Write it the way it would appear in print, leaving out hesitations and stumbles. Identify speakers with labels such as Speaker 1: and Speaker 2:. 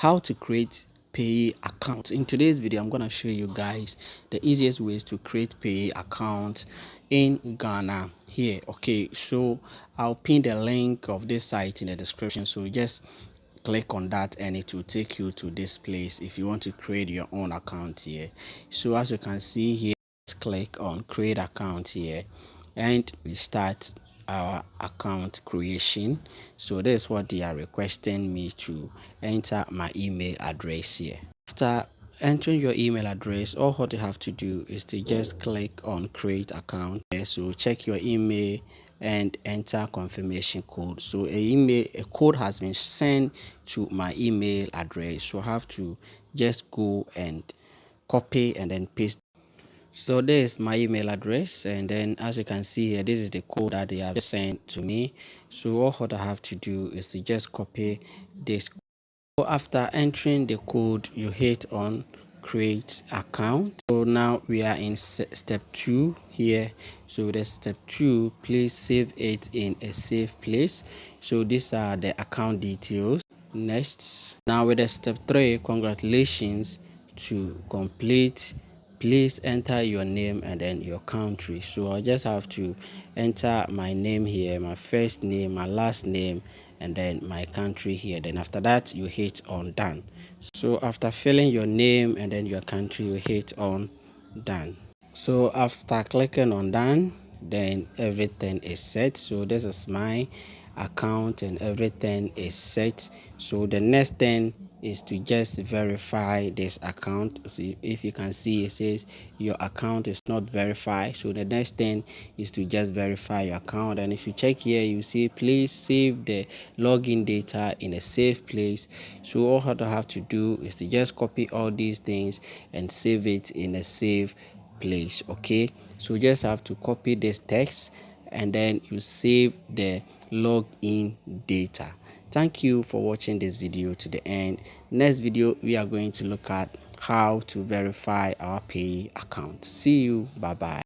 Speaker 1: how to create Payeer account. In today's video, I'm going to show you guys the easiest ways to create Payeer account in Ghana here. Okay, so I'll pin the link of this site in the description, so just click on that and it will take you to this place if you want to create your own account here. So as you can see here, just click on create account here and we start our account creation. So this is what they are requesting me to enter my email address here. After entering your email address, all what you have to do is to just click on create account. So check your email and enter confirmation code. So a code has been sent to my email address, so I have to just go and copy and then paste. So this is my email address, and then as you can see here, this is the code that they have sent to me. So all what I have to do is to just copy this. So after entering the code, you hit on create account. So now we are in step 2 here. So the step 2, please save it in a safe place. So these are the account details. Next, now with the step 3, congratulations to complete. Please enter your name and then your country. So I just have to enter my name here, my first name, my last name, and then my country here. Then after that, you hit on done. So after filling your name and then your country, you hit on done. So after clicking on done, then everything is set. So this is my account and everything is set. So the next thing is to just verify this account. So if you can see, it says your account is not verified. So the next thing is to just verify your account, and if you check here, you see please save the login data in a safe place. So all you have to do is to just copy all these things and save it in a safe place. Okay, so you just have to copy this text and then you save the login data. Thank you for watching this video to the end. Next video, we are going to look at how to verify our Payeer account. See you. Bye bye.